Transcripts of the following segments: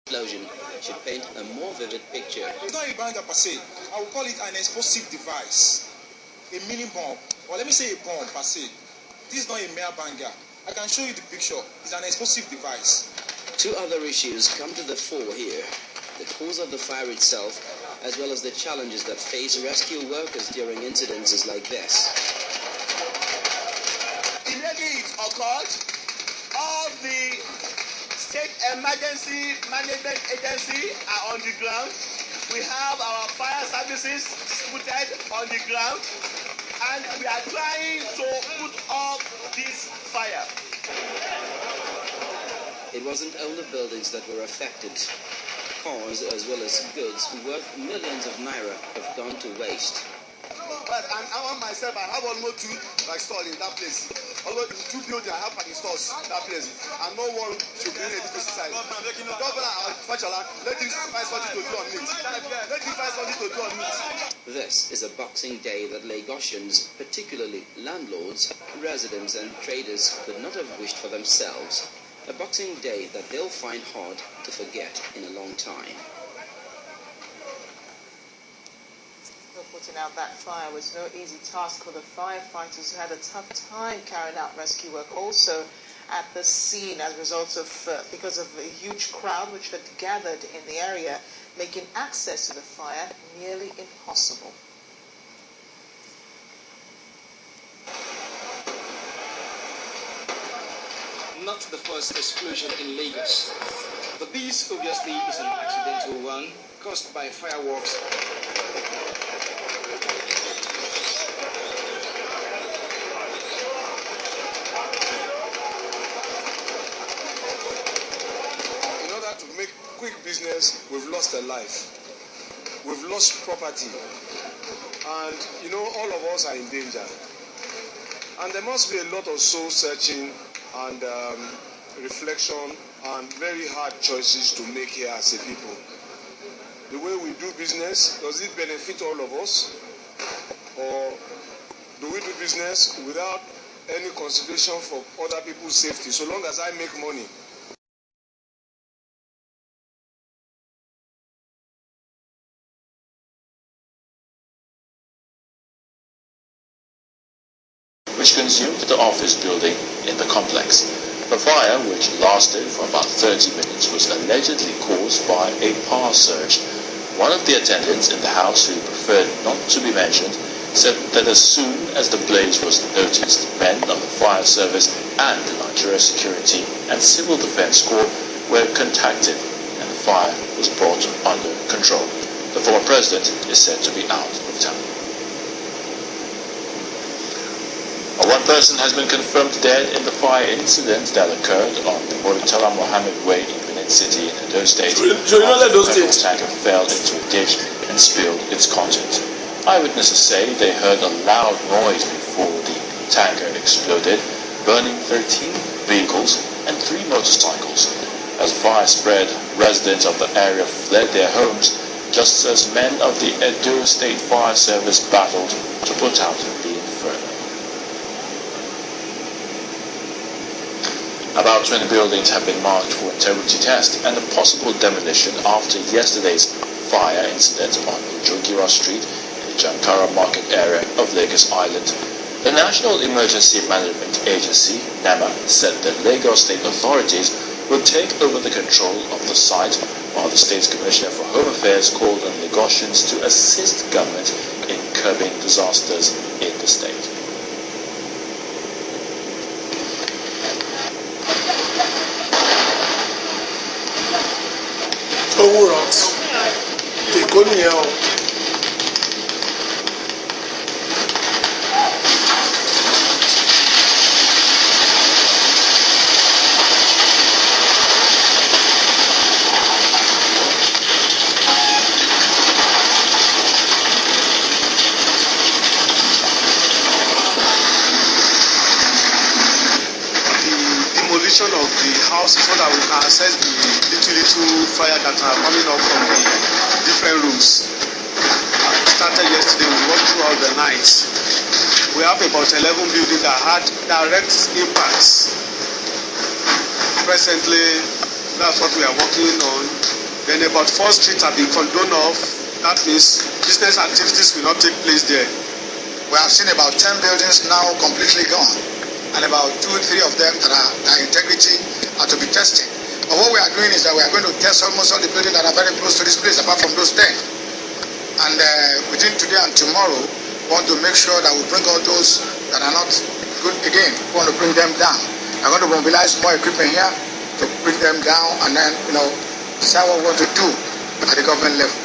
explosion should paint a more vivid picture. It's not a banger per se. I would call it an explosive device, a mini bomb, or let me say a bomb per se. This is not a mere banger. I can show you the picture. It's an explosive device. Two other issues come to the fore here: the cause of the fire itself, as well as the challenges that face rescue workers during incidences like this. Immediately it occurred, all the State Emergency Management Agency are on the ground. We have our fire services distributed on the ground, and we are trying to put off this fire. It wasn't only buildings that were affected. Cars as well as goods worth millions of naira have gone to waste. But I myself, I have almost two stores in that place. Almost two buildings I have stores in that place. And no one should bring a different side. Governor, let him find something to do on it. Let him find something to do on it. This is a Boxing Day that Lagosians, particularly landlords, residents and traders, could not have wished for themselves. A Boxing Day that they'll find hard to forget in a long time. Putting out that fire was no easy task for the firefighters, who had a tough time carrying out rescue work also at the scene as a result of because of a huge crowd which had gathered in the area, making access to the fire nearly impossible. Not the first explosion in Lagos, but this obviously is an accidental one caused by fireworks. In order to make quick business, we've lost a life. We've lost property. And, all of us are in danger. And there must be a lot of soul searching and reflection and very hard choices to make here as a people. The way we do business, does it benefit all of us? Or do we do business without any consideration for other people's safety, so long as I make money? Which consumed the office building in the complex. The fire, which lasted for about 30 minutes, was allegedly caused by a power surge. One of the attendants in the house, who preferred not to be mentioned, said that as soon as the blaze was noticed, men of the fire service and the Nigeria Security and Civil Defense Corps were contacted, and the fire was brought under control. The former president is said to be out of town. One person has been confirmed dead in the fire incident that occurred on the Murtala Mohammed Way in Benin City in Edo State. The petrol tanker fell into a ditch and spilled its contents. Eyewitnesses say they heard a loud noise before the tanker exploded, burning 13 vehicles and 3 motorcycles. As the fire spread, residents of the area fled their homes, just as men of the Edo State Fire Service battled to put out the inferno. About 20 buildings have been marked for integrity test and a possible demolition after yesterday's fire incident on Jogira Street in the Jankara Market area of Lagos Island. The National Emergency Management Agency, NEMA, said that Lagos State authorities will take over the control of the site, while the State's Commissioner for Home Affairs called on Lagosians to assist government in curbing disasters in the state. Owó rọ̀t Èkó nìyẹn o. Demolition of the house so that we can access the little fire that are coming up from the different rooms. Started yesterday, we worked throughout the night. We have about 11 buildings that had direct impacts. Presently, that's what we are working on. Then about 4 streets have been condoned off. That means business activities will not take place there. We have seen about 10 buildings now completely gone, and about 2-3 of them that are integrity are to be tested. But what we are doing is that we are going to test almost all the buildings that are very close to this place, apart from those 10. And within today and tomorrow, we want to make sure that we bring all those that are not good again. We want to bring them down. We are going to mobilize more equipment here to bring them down, and then decide what we want to do at the government level.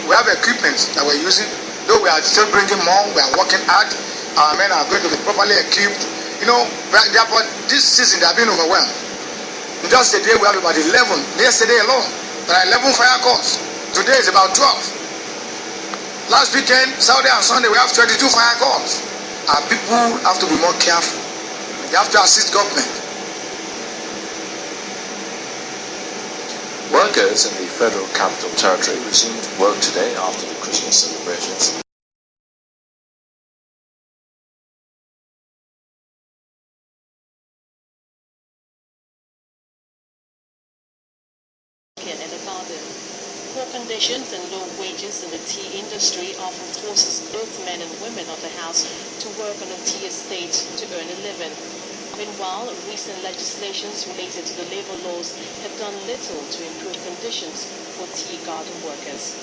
We have equipment that we're using, though we are still bringing more. We are working hard. Our men are going to be properly equipped. Therefore, this season they have been overwhelmed. In just a day, we have about 11. Yesterday alone, there are 11 fire calls. Today is about 12. Last weekend, Saturday and Sunday, we have 22 fire calls. Our people have to be more careful. They have to assist government. Workers in the Federal Capital Territory resumed work today after the Christmas celebrations. In the garden. Poor conditions and low wages in the tea industry often forces both men and women of the house to work on a tea estate to earn a living. Meanwhile, recent legislations related to the labor laws have done little to improve conditions for tea garden workers.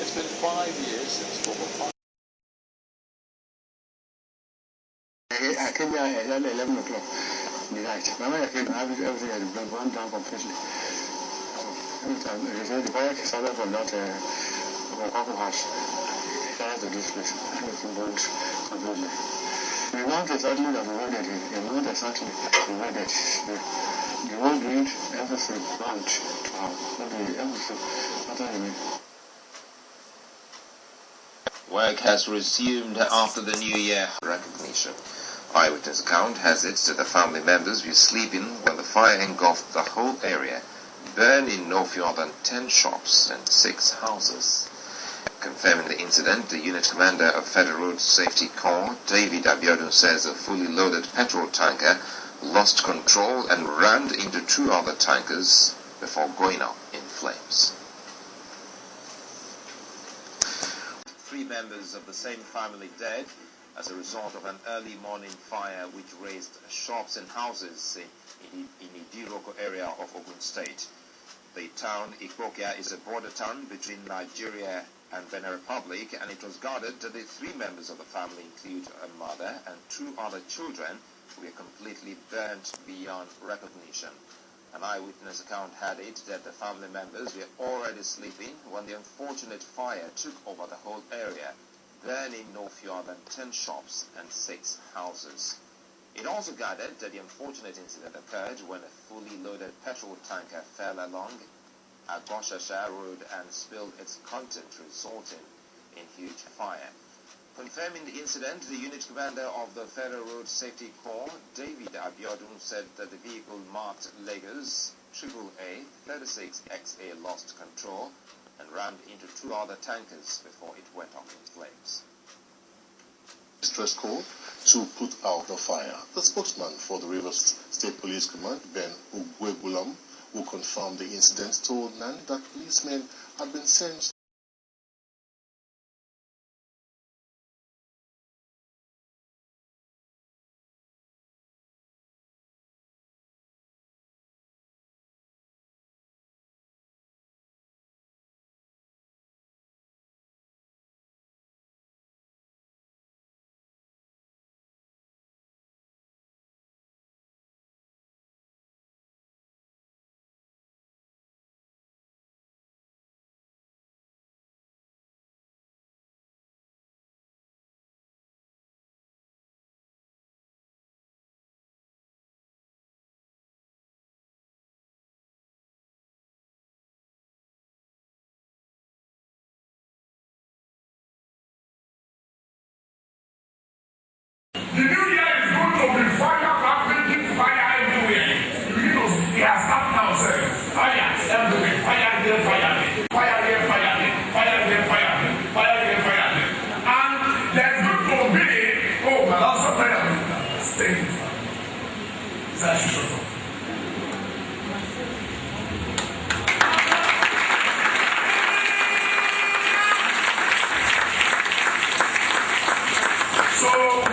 It's been 5 years since former Prime I came here at 11 o'clock in the night. When I came, everything had been run down completely. Every time, the fire started from that Wakako house. It started to this place. Everything burned completely. We want exactly that we wanted it. We want exactly we wanted it. The whole grid, everything burnt out. Everything. What do you mean? Work has resumed after the New Year recognition. Eyewitness account has it that the family members were sleeping when the fire engulfed the whole area, burning no fewer than 10 shops and 6 houses. Confirming the incident, the unit commander of Federal Road Safety Corps, David Abiodun, says a fully loaded petrol tanker lost control and rammed into 2 other tankers before going up in flames. 3 members of the same family dead as a result of an early morning fire which razed shops and houses in the Idiroko area of Ogun State. The town Ikpokia is a border town between Nigeria and Benin Republic, and it was gathered that the 3 members of the family include a mother and 2 other children who were completely burnt beyond recognition. An eyewitness account had it that the family members were already sleeping when the unfortunate fire took over the whole area, burning no fewer than 10 shops and 6 houses. It also gathered that the unfortunate incident occurred when a fully loaded petrol tanker fell along Agoshasha Road and spilled its content, resulting in huge fire. Confirming the incident, the unit commander of the Federal Road Safety Corps, David Abiodun, said that the vehicle marked Lagos AAA 36XA lost control and rammed into 2 other tankers before it went up in flames. Distress call to put out the fire. The spokesman for the Rivers State Police Command, Ben Ugwegulam, who confirmed the incident, told NAN that policemen had been sent The new year is going to be fire, baptism, fire everywhere. You know, we have started now, sir. Fire everywhere. Fire there, fire there. Fire there, fire there. Fire there, fire there. Fire there, fire there. And there's going to be, oh, my last fire. Stay. That's true.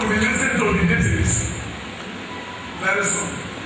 will be listening to the details very soon.